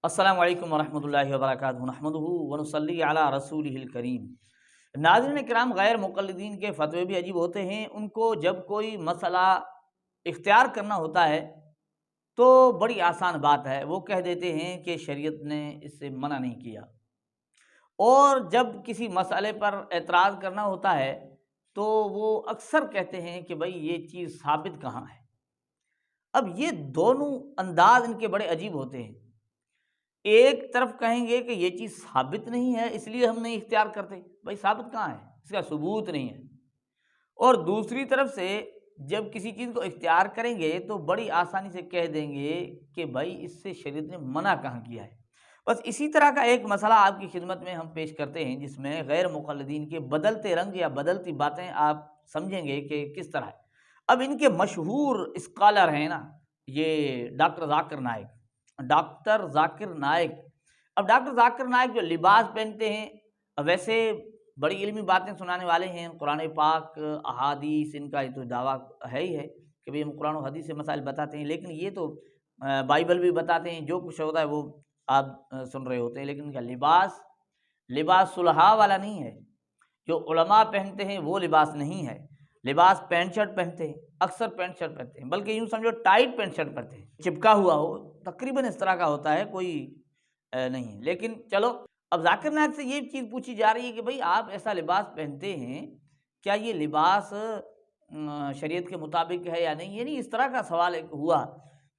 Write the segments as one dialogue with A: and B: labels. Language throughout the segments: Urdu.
A: السلام علیکم ورحمۃ اللہ وبرکاتہ نحمدہ ونصلی علی رسولہ الکریم۔ ناظرین کرام، غیر مقلدین کے فتوے بھی عجیب ہوتے ہیں۔ ان کو جب کوئی مسئلہ اختیار کرنا ہوتا ہے تو بڑی آسان بات ہے، وہ کہہ دیتے ہیں کہ شریعت نے اس سے منع نہیں کیا، اور جب کسی مسئلے پر اعتراض کرنا ہوتا ہے تو وہ اکثر کہتے ہیں کہ بھئی یہ چیز ثابت کہاں ہے۔ اب یہ دونوں انداز ان کے بڑے عجیب ہوتے ہیں۔ ایک طرف کہیں گے کہ یہ چیز ثابت نہیں ہے اس لیے ہم نہیں اختیار کرتے، بھائی ثابت کہاں ہے، اس کا ثبوت نہیں ہے۔ اور دوسری طرف سے جب کسی چیز کو اختیار کریں گے تو بڑی آسانی سے کہہ دیں گے کہ بھائی اس سے شریعت نے منع کہاں کیا ہے۔ بس اسی طرح کا ایک مسئلہ آپ کی خدمت میں ہم پیش کرتے ہیں، جس میں غیر مقلدین کے بدلتے رنگ یا بدلتی باتیں آپ سمجھیں گے کہ کس طرح ہے۔ اب ان کے مشہور اسکالر ہیں نا، یہ ڈاکٹر ذاکر نائک۔ اب ڈاکٹر ذاکر نائک جو لباس پہنتے ہیں، ویسے بڑی علمی باتیں سنانے والے ہیں، قرآن پاک احادیث ان کا یہ تو دعویٰ ہے ہی ہے کہ بھئی ہم قرآن و حدیث سے مسائل بتاتے ہیں، لیکن یہ تو بائبل بھی بتاتے ہیں، جو کچھ ہوتا ہے وہ آپ سن رہے ہوتے ہیں، لیکن ان کا لباس صلحاء والا نہیں ہے۔ جو علماء پہنتے ہیں وہ لباس نہیں ہے۔ لباس پینٹ شرٹ پہنتے ہیں، اکثر پینٹ شرٹ پہنتے ہیں، بلکہ یوں سمجھو ٹائٹ پینٹ شرٹ پہنتے ہیں، چپکا ہوا ہو، تقریباً اس طرح کا ہوتا ہے، کوئی نہیں۔ لیکن چلو، اب ذاکر نائک سے یہ چیز پوچھی جا رہی ہے کہ بھئی آپ ایسا لباس پہنتے ہیں، کیا یہ لباس شریعت کے مطابق ہے یا نہیں؟ یعنی اس طرح کا سوال ایک ہوا،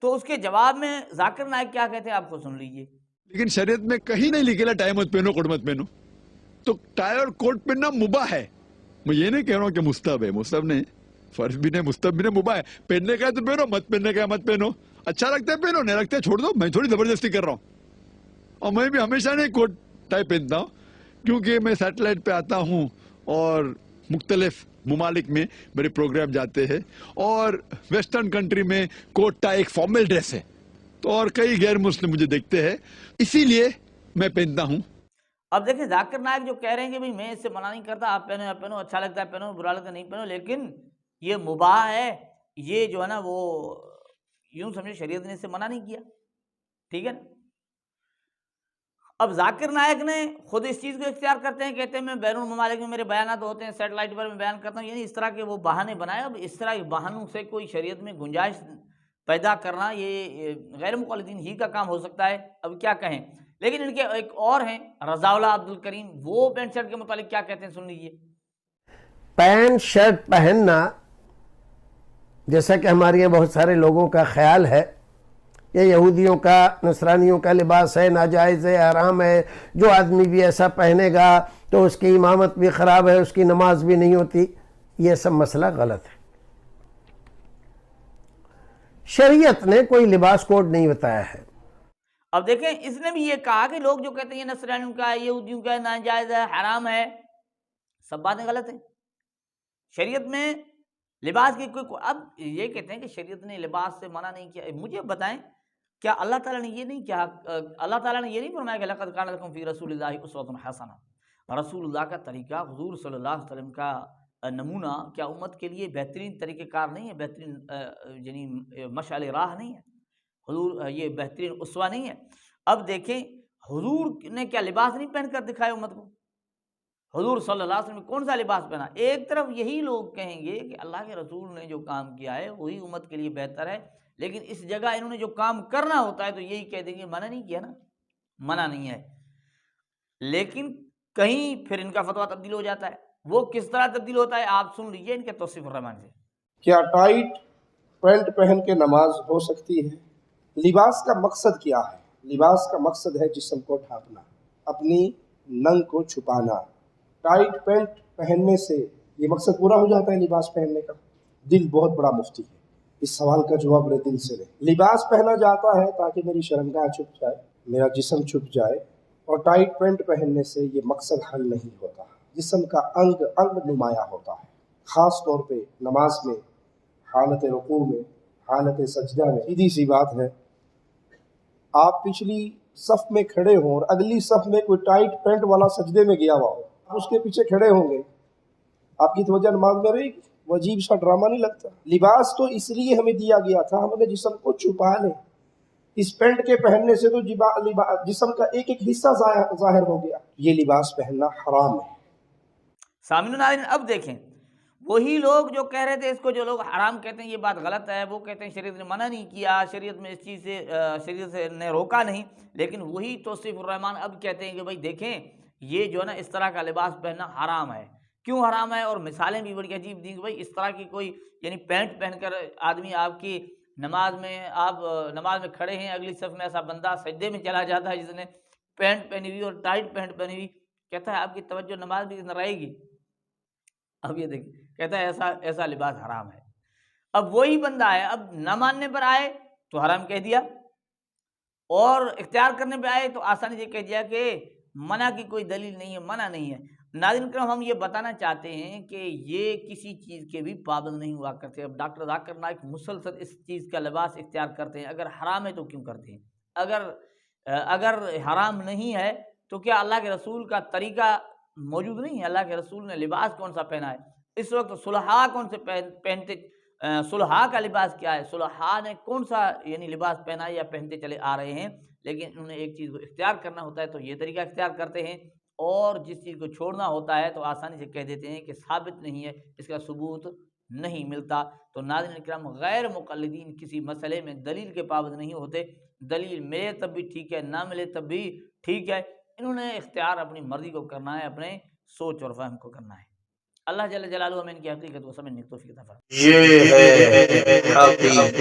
A: تو اس کے جواب میں ذاکر نائک کیا کہتے ہیں آپ کو سن لیجئے۔
B: لیکن شریعت میں کہیں نہیں لکھے ٹائی مت پہنو، کوٹ مت پہنو، تو ٹائی اور کوٹ پہننا مباح ہے۔ میں یہ نہیں کہہ رہا ہوں کہ مستحب ہے، مستحب نہیں، فرض بھی نہیں، مستحب بھی نہیں، مباح ہے۔ پہننے کا ہے تو پہنو، مت پہننے کا ہے مت پہنو، اچھا لگتا ہے پہنو، نہیں لگتا ہے چھوڑ دو۔ میں تھوڑی زبردستی کر رہا ہوں، اور میں بھی ہمیشہ نہیں کوٹ ٹائی پہنتا ہوں، کیونکہ میں سیٹلائٹ پہ آتا ہوں اور مختلف ممالک میں میرے پروگرام جاتے ہیں، اور ویسٹرن کنٹری میں کوٹ ٹائی ایک فارمل ڈریس ہے، تو اور کئی غیر مسلم مجھے دیکھتے ہیں، اسی لیے میں پہنتا ہوں۔
A: اب دیکھیں، ذاکر نائک جو کہہ رہے ہیں کہ بھئی میں اس سے منع نہیں کرتا، آپ پہنو یا پہنو، اچھا لگتا ہے پہنو، برا لگتا ہے نہیں پہنو، لیکن یہ مباح ہے، یہ جو ہے نا وہ یوں سمجھے شریعت نے اس سے منع نہیں کیا، ٹھیک ہے نا۔ اب ذاکر نائک نے خود اس چیز کو اختیار کرتے ہیں، کہتے ہیں میں بیرون ممالک میں میرے بیانات ہوتے ہیں، سیٹلائٹ پر میں بیان کرتا ہوں، یعنی اس طرح کے وہ بہانے بنائے۔ اب اس طرح کے بہانوں سے کوئی شریعت میں گنجائش پیدا کرنا یہ غیر مقلدین ہی کا کام ہو سکتا ہے، اب کیا کہیں۔ لیکن ان کے ایک اور ہیں رضا اللہ عبد الکریم، وہ پینٹ شرٹ کے متعلق کیا کہتے ہیں سن لیجئے۔
C: پینٹ شرٹ پہننا، جیسا کہ ہمارے یہاں بہت سارے لوگوں کا خیال ہے، یہ یہودیوں کا، نصرانیوں کا لباس ہے، ناجائز ہے، حرام ہے، جو آدمی بھی ایسا پہنے گا تو اس کی امامت بھی خراب ہے، اس کی نماز بھی نہیں ہوتی، یہ سب مسئلہ غلط ہے۔ شریعت نے کوئی لباس کوڈ نہیں بتایا ہے۔
A: اب دیکھیں، اس نے بھی یہ کہا کہ لوگ جو کہتے ہیں یہ نصرانیوں کا ہے، یہودیوں کا ہے، ناجائز ہے، حرام ہے، سب باتیں غلط ہیں۔ شریعت میں لباس کی کوئی، اب یہ کہتے ہیں کہ شریعت نے لباس سے منع نہیں کیا، مجھے بتائیں کیا اللہ تعالیٰ نے یہ نہیں کہا، اللہ تعالیٰ نے یہ نہیں فرمایا کہ لقد کان لکم فی رسول اللہ اسوۃ حسنہ، رسول اللہ کا طریقہ، حضور صلی اللہ علیہ وسلم کا نمونہ کیا امت کے لیے بہترین طریقہ کار نہیں ہے، بہترین یعنی مشعل راہ نہیں ہے، حضور یہ بہترین اسوہ نہیں ہے؟ اب دیکھیں، حضور نے کیا لباس نہیں پہن کر دکھائے امت کو؟ حضور صلی اللہ علیہ وسلم نے کون سا لباس پہنا؟ ایک طرف یہی لوگ کہیں گے کہ اللہ کے رسول نے جو کام کیا ہے وہی امت کے لیے بہتر ہے، لیکن اس جگہ انہوں نے جو کام کرنا ہوتا ہے تو یہی کہہ دیں گے منع نہیں کیا نا، منع نہیں ہے۔ لیکن کہیں پھر ان کا فتویٰ تبدیل ہو جاتا ہے، وہ کس طرح تبدیل ہوتا ہے آپ سن لیجئے ان کے توصیف الرحمان سے۔
D: کیا ٹائٹ پینٹ پہن کے نماز ہو سکتی ہے؟ لباس کا مقصد کیا ہے؟ لباس کا مقصد ہے جسم کو ڈھانپنا، اپنی ننگ کو چھپانا۔ ٹائٹ پینٹ پہننے سے یہ مقصد پورا ہو جاتا ہے لباس پہننے کا؟ دل بہت بڑا مفتی ہے، اس سوال کا جواب میرے دل سے لیں۔ لباس پہنا جاتا ہے تاکہ میری شرمگاہ چھپ جائے، میرا جسم چھپ جائے، اور ٹائٹ پینٹ پہننے سے یہ مقصد حل نہیں ہوتا، جسم کا انگ انگ نمایاں ہوتا ہے، خاص طور پہ نماز میں، حالت رکوع میں، حالت سجدہ میں۔ سیدھی سی بات ہے، آپ پچھلی صف میں کھڑے ہوں اور اگلی صف میں کوئی ٹائٹ پینٹ والا سجدے میں گیا ہوا ہو، آپ اس کے پیچھے کھڑے ہوں گے، آپ کی توجہ نماز میں رہے گی؟ وہ عجیب سا ڈرامہ نہیں لگتا؟ لباس تو اس لیے ہمیں دیا گیا تھا ہم اپنے جسم کو چھپا لیں، اس پینٹ کے پہننے سے تو جسم کا ایک ایک حصہ ظاہر ہو گیا. یہ لباس پہننا حرام ہے.
A: سامعین ناظرین، اب دیکھیں وہی لوگ جو کہہ رہے تھے اس کو، جو لوگ حرام کہتے ہیں یہ بات غلط ہے، وہ کہتے ہیں شریعت نے منع نہیں کیا، شریعت میں اس چیز سے شریعت سے نے روکا نہیں، لیکن وہی توصیف الرحمان اب کہتے ہیں کہ بھائی دیکھیں یہ جو ہے نا اس طرح کا لباس پہننا حرام ہے. کیوں حرام ہے؟ اور مثالیں بھی بڑی عجیب دیں کہ بھائی اس طرح کی کوئی یعنی پینٹ پہن کر آدمی آپ کی نماز میں کھڑے ہیں، اگلی صف میں ایسا بندہ سجدے میں چلا جاتا ہے جس نے پینٹ پہنی ہوئی اور ٹائٹ پینٹ پہنی ہوئی، کہتا ہے آپ کی توجہ نماز بھی نہ رہے گی. اب یہ دیکھیں، کہتا ہے ایسا لباس حرام ہے. اب وہی بندہ ہے، اب نہ ماننے پر آئے تو حرام کہہ دیا، اور اختیار کرنے پہ آئے تو آسانی سے کہہ دیا کہ منع کی کوئی دلیل نہیں ہے، منع نہیں ہے. ناظرین کرام، ہم یہ بتانا چاہتے ہیں کہ یہ کسی چیز کے بھی پابند نہیں ہوا کرتے. اب ڈاکٹر ذاکر نائک مسلسل اس چیز کا لباس اختیار کرتے ہیں. اگر حرام ہے تو کیوں کرتے ہیں؟ اگر حرام نہیں ہے تو کیا اللہ کے رسول کا طریقہ موجود نہیں ہے؟ اللہ کے رسول نے لباس کون سا پہنا ہے؟ اس وقت صلحاء کون سے پہنتے، صلحاء کا لباس کیا ہے؟ صلحاء نے کون سا یعنی لباس پہنا ہے یا پہنتے چلے آ رہے ہیں؟ لیکن انہوں نے ایک چیز کو اختیار کرنا ہوتا ہے تو یہ طریقہ اختیار کرتے ہیں، اور جس چیز کو چھوڑنا ہوتا ہے تو آسانی سے کہہ دیتے ہیں کہ ثابت نہیں ہے، اس کا ثبوت نہیں ملتا. تو ناظرین کرام، غیر مقلدین کسی مسئلے میں دلیل کے پابند نہیں ہوتے. دلیل ملے تب بھی ٹھیک ہے، نہ ملے تب بھی ٹھیک ہے. انہوں نے اختیار اپنی مرضی کو کرنا ہے، اپنے سوچ اور فہم کو کرنا ہے. اللہ جل جلالہ ہمیں ان کی حقیقت کو سمجھنے کی توفیق عطا فرمائے.
E: یہ ہے حقیقت.